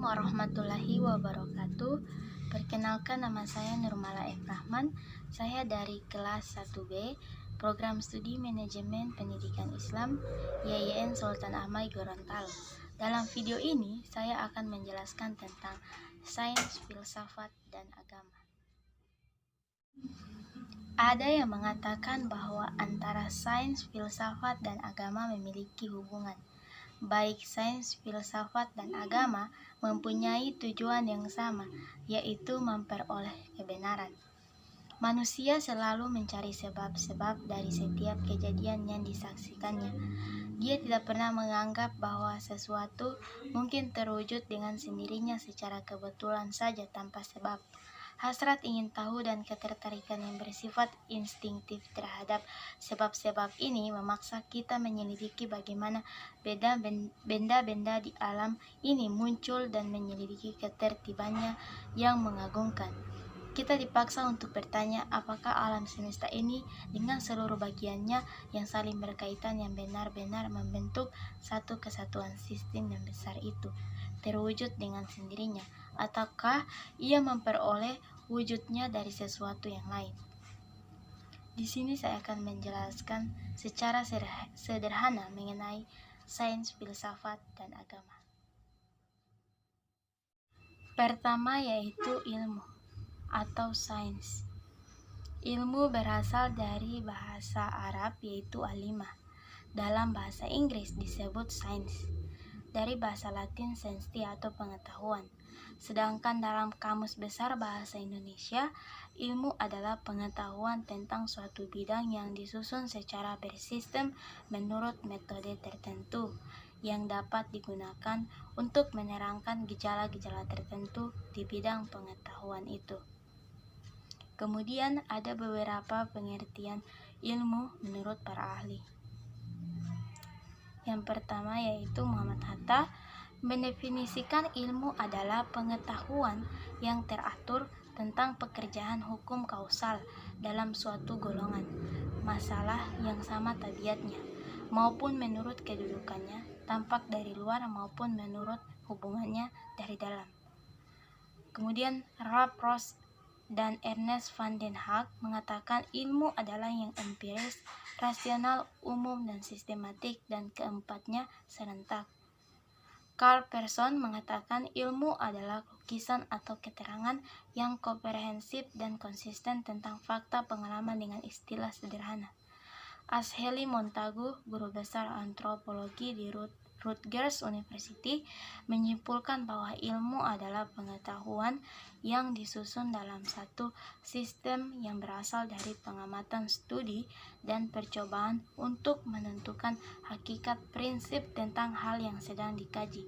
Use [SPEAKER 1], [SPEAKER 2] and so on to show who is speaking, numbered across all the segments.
[SPEAKER 1] Warahmatullahi wabarakatuh. Perkenalkan, nama saya Nurmala F. Rahman. Saya dari kelas 1B, Program Studi Manajemen Pendidikan Islam, YIN Sultan Ahmad Gorontalo. Dalam video ini, saya akan menjelaskan tentang sains, filsafat, dan agama. Ada yang mengatakan bahwa antara sains, filsafat, dan agama memiliki hubungan. Baik sains, filsafat, dan agama mempunyai tujuan yang sama, yaitu memperoleh kebenaran. Manusia selalu mencari sebab-sebab dari setiap kejadian yang disaksikannya. Dia tidak pernah menganggap bahwa sesuatu mungkin terwujud dengan sendirinya secara kebetulan saja tanpa sebab. Hasrat ingin tahu dan ketertarikan yang bersifat instingtif terhadap sebab-sebab ini memaksa kita menyelidiki bagaimana benda-benda di alam ini muncul dan menyelidiki ketertibannya yang mengagumkan. Kita dipaksa untuk bertanya, apakah alam semesta ini dengan seluruh bagiannya yang saling berkaitan yang benar-benar membentuk satu kesatuan sistem yang besar itu terwujud dengan sendirinya, ataukah ia memperoleh wujudnya dari sesuatu yang lain? Di sini saya akan menjelaskan secara sederhana mengenai sains, filsafat, dan agama. Pertama yaitu ilmu atau sains. Ilmu berasal dari bahasa Arab yaitu alimah. Dalam bahasa Inggris disebut sains. Dari bahasa Latin scientia atau pengetahuan. Sedangkan dalam Kamus Besar Bahasa Indonesia, ilmu adalah pengetahuan tentang suatu bidang yang disusun secara bersistem menurut metode tertentu yang dapat digunakan untuk menerangkan gejala-gejala tertentu di bidang pengetahuan itu. Kemudian ada beberapa pengertian ilmu menurut para ahli. Yang pertama yaitu Muhammad Hatta mendefinisikan ilmu adalah pengetahuan yang teratur tentang pekerjaan hukum kausal dalam suatu golongan masalah yang sama tabiatnya maupun menurut kedudukannya, tampak dari luar maupun menurut hubungannya dari dalam. Kemudian Ralph Ross dan Ernest van den Haag mengatakan ilmu adalah yang empiris, rasional, umum, dan sistematik, dan keempatnya serentak. Carl Pearson mengatakan ilmu adalah lukisan atau keterangan yang komprehensif dan konsisten tentang fakta pengalaman dengan istilah sederhana. Ashley Montagu, guru besar antropologi di Rutgers University, menyimpulkan bahwa ilmu adalah pengetahuan yang disusun dalam satu sistem yang berasal dari pengamatan, studi, dan percobaan untuk menentukan hakikat prinsip tentang hal yang sedang dikaji.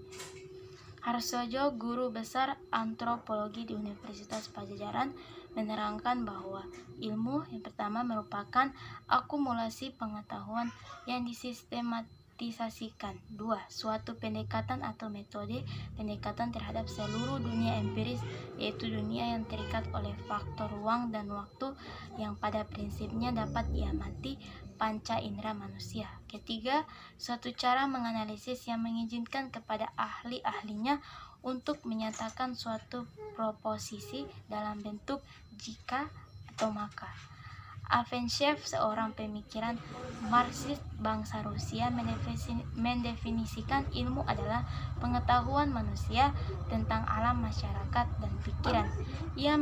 [SPEAKER 1] Harsojo, guru besar antropologi di Universitas Pajajaran, menerangkan bahwa ilmu yang pertama merupakan akumulasi pengetahuan yang disistematisasikan. 2. Suatu pendekatan atau metode pendekatan terhadap seluruh dunia empiris, yaitu dunia yang terikat oleh faktor ruang dan waktu yang pada prinsipnya dapat diamati panca indera manusia. Ketiga, suatu cara menganalisis yang mengizinkan kepada ahli-ahlinya untuk menyatakan suatu proposisi dalam bentuk jika atau maka. Avenshev, seorang pemikiran Marxis bangsa Rusia, mendefinisikan ilmu adalah pengetahuan manusia tentang alam, masyarakat, dan pikiran. Ia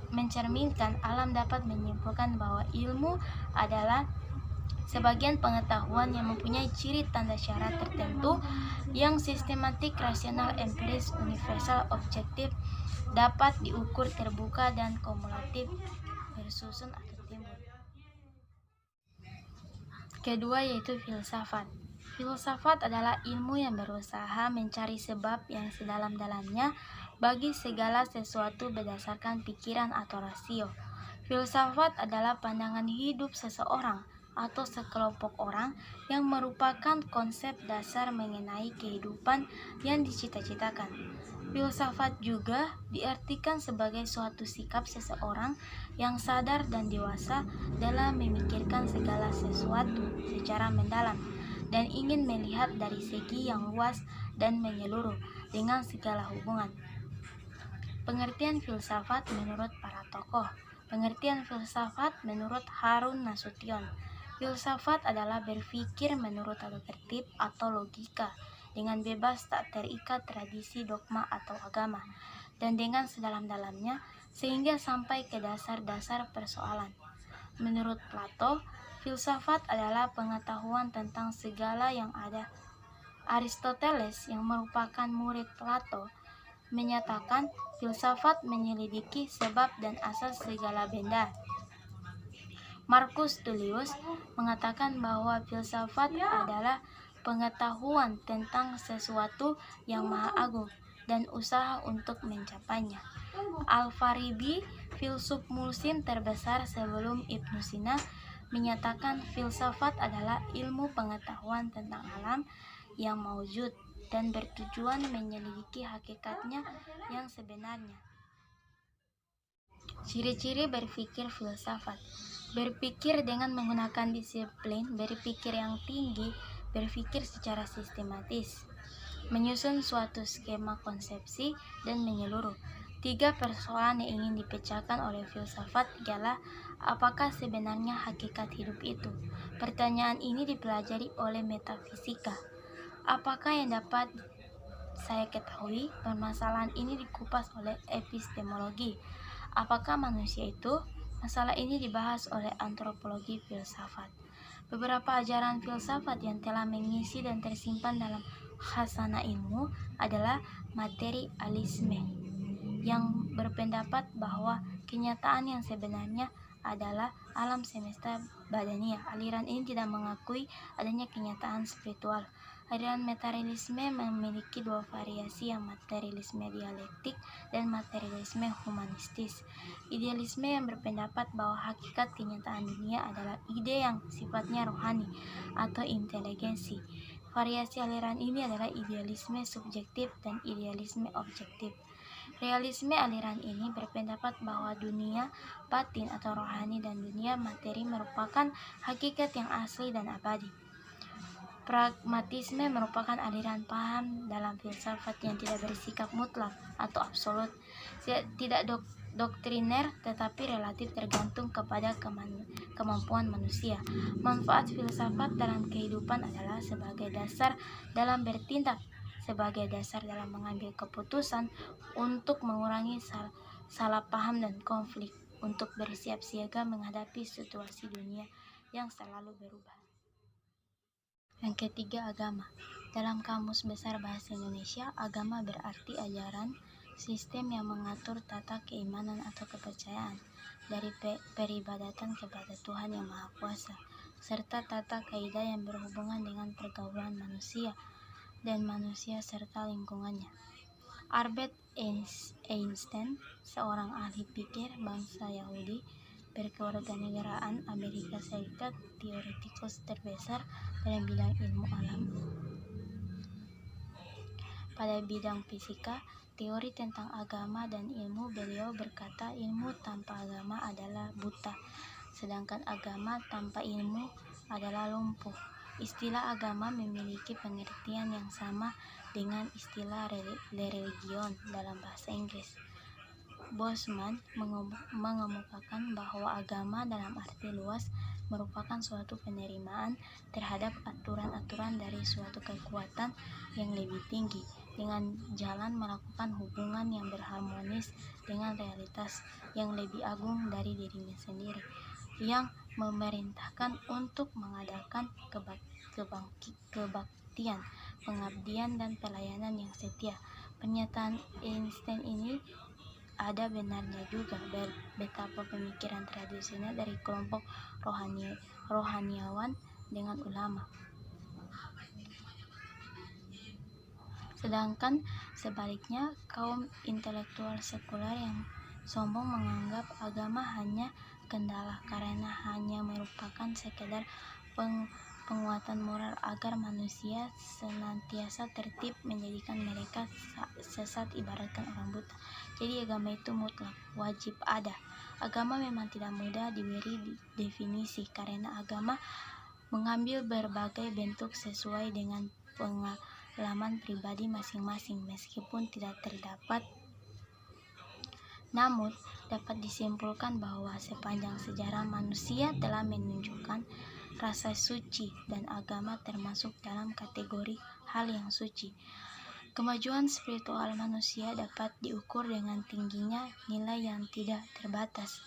[SPEAKER 1] mencerminkan alam dapat menyimpulkan bahwa ilmu adalah sebagian pengetahuan yang mempunyai ciri tanda syarat tertentu yang sistematik, rasional, empiris, universal, objektif, dapat diukur, terbuka, dan kumulatif, bersusun atau timbul. Kedua yaitu filsafat. Filsafat adalah ilmu yang berusaha mencari sebab yang sedalam-dalamnya bagi segala sesuatu berdasarkan pikiran atau rasio. Filsafat adalah pandangan hidup seseorang atau sekelompok orang yang merupakan konsep dasar mengenai kehidupan yang dicita-citakan. Filsafat juga diartikan sebagai suatu sikap seseorang yang sadar dan dewasa dalam memikirkan segala sesuatu secara mendalam dan ingin melihat dari segi yang luas dan menyeluruh dengan segala hubungan. Pengertian filsafat menurut para tokoh. Pengertian filsafat menurut Harun Nasution. Filsafat adalah berpikir menurut tata tertib atau logika, dengan bebas tak terikat tradisi, dogma, atau agama, dan dengan sedalam-dalamnya sehingga sampai ke dasar-dasar persoalan. Menurut Plato, filsafat adalah pengetahuan tentang segala yang ada. Aristoteles, yang merupakan murid Plato, menyatakan filsafat menyelidiki sebab dan asal segala benda. Marcus Tullius mengatakan bahwa filsafat adalah pengetahuan tentang sesuatu yang maha agung dan usaha untuk mencapainya. Al-Farabi, filsuf Muslim terbesar sebelum Ibnu Sina, menyatakan filsafat adalah ilmu pengetahuan tentang alam yang maujud dan bertujuan menyelidiki hakikatnya yang sebenarnya. Ciri-ciri berpikir filsafat: berpikir dengan menggunakan disiplin, berpikir yang tinggi, berpikir secara sistematis, menyusun suatu skema konsepsi dan menyeluruh. 3 persoalan yang ingin dipecahkan oleh filsafat ialah apakah sebenarnya hakikat hidup itu? Pertanyaan ini dipelajari oleh metafisika. Apakah yang dapat saya ketahui? Permasalahan ini dikupas oleh epistemologi. Apakah manusia itu? Masalah ini dibahas oleh antropologi filsafat. Beberapa ajaran filsafat yang telah mengisi dan tersimpan dalam khazanah ilmu adalah materialisme, yang berpendapat bahwa kenyataan yang sebenarnya adalah alam semesta badania. Aliran ini tidak mengakui adanya kenyataan spiritual. Aliran materialisme memiliki 2 variasi, yang materialisme dialektik dan materialisme humanistis. Idealisme yang berpendapat bahwa hakikat kenyataan dunia adalah ide yang sifatnya rohani atau inteligensi. Variasi aliran ini adalah idealisme subjektif dan idealisme objektif. Realisme aliran ini berpendapat bahwa dunia batin atau rohani dan dunia materi merupakan hakikat yang asli dan abadi. Pragmatisme merupakan aliran paham dalam filsafat yang tidak bersikap mutlak atau absolut, tidak doktriner, tetapi relatif tergantung kepada kemampuan manusia. Manfaat filsafat dalam kehidupan adalah sebagai dasar dalam bertindak, sebagai dasar dalam mengambil keputusan, untuk mengurangi salah paham dan konflik, untuk bersiap siaga menghadapi situasi dunia yang selalu berubah. Yang ketiga, agama. Dalam Kamus Besar Bahasa Indonesia, agama berarti ajaran, sistem yang mengatur tata keimanan atau kepercayaan, dari peribadatan kepada Tuhan Yang Maha Kuasa, serta tata kaidah yang berhubungan dengan pergaulan manusia dan manusia serta lingkungannya. Albert Einstein, seorang ahli pikir bangsa Yahudi berkewarganegaraan Amerika Serikat, teoretikus terbesar dalam bidang ilmu alam. Pada bidang fisika, teori tentang agama dan ilmu, beliau berkata ilmu tanpa agama adalah buta, sedangkan agama tanpa ilmu adalah lumpuh. Istilah agama memiliki pengertian yang sama dengan istilah religion dalam bahasa Inggris. Bosman mengemukakan bahwa agama dalam arti luas merupakan suatu penerimaan terhadap aturan-aturan dari suatu kekuatan yang lebih tinggi, dengan jalan melakukan hubungan yang berharmonis dengan realitas yang lebih agung dari dirinya sendiri, yang memerintahkan untuk mengadakan kebaktian, pengabdian, dan pelayanan yang setia. Pernyataan Einstein ini ada benarnya juga. Betapa pemikiran tradisional dari kelompok rohaniawan dengan ulama. Sedangkan sebaliknya, kaum intelektual sekuler yang sombong menganggap agama hanya kendala karena hanya merupakan sekedar penguatan moral agar manusia senantiasa tertib, menjadikan mereka sesat ibaratkan orang buta. Jadi agama itu mutlak, wajib ada. Agama memang tidak mudah diberi definisi karena agama mengambil berbagai bentuk sesuai dengan laman pribadi masing-masing meskipun tidak terdapat. Namun, dapat disimpulkan bahwa sepanjang sejarah manusia telah menunjukkan rasa suci dan agama termasuk dalam kategori hal yang suci. Kemajuan spiritual manusia dapat diukur dengan tingginya nilai yang tidak terbatas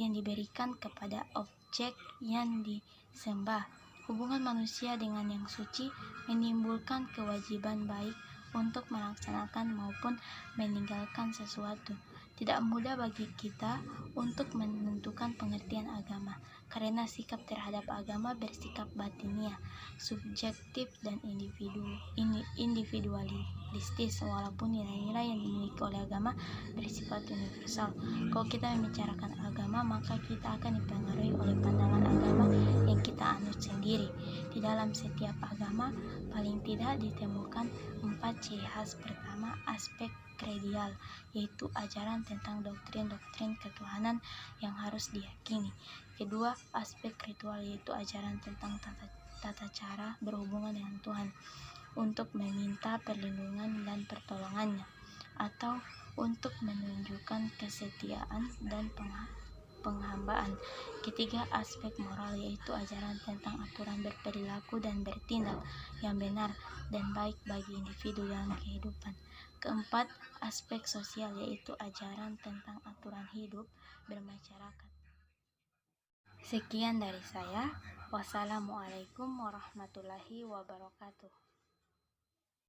[SPEAKER 1] yang diberikan kepada objek yang disembah. Hubungan manusia dengan yang suci menimbulkan kewajiban baik untuk melaksanakan maupun meninggalkan sesuatu. Tidak mudah bagi kita untuk menentukan pengertian agama, karena sikap terhadap agama bersikap batiniah, subjektif dan individualistis, walaupun nilai-nilai yang dimiliki oleh agama bersifat universal. Kalau kita membicarakan agama, maka kita akan dipengaruhi oleh pandangan agama yang kita anut sendiri. Di dalam setiap agama, paling tidak ditemukan 4 ciri khas. Pertama, aspek kredial, yaitu ajaran tentang doktrin-doktrin ketuhanan yang harus diyakini. Kedua, aspek ritual, yaitu ajaran tentang tata cara berhubungan dengan Tuhan untuk meminta perlindungan dan pertolongannya, atau untuk menunjukkan kesetiaan dan penghambaan. Ketiga, aspek moral, yaitu ajaran tentang aturan berperilaku dan bertindak yang benar dan baik bagi individu dalam kehidupan. Keempat, aspek sosial, yaitu ajaran tentang aturan hidup bermasyarakat. Sekian dari saya. Wassalamualaikum warahmatullahi wabarakatuh.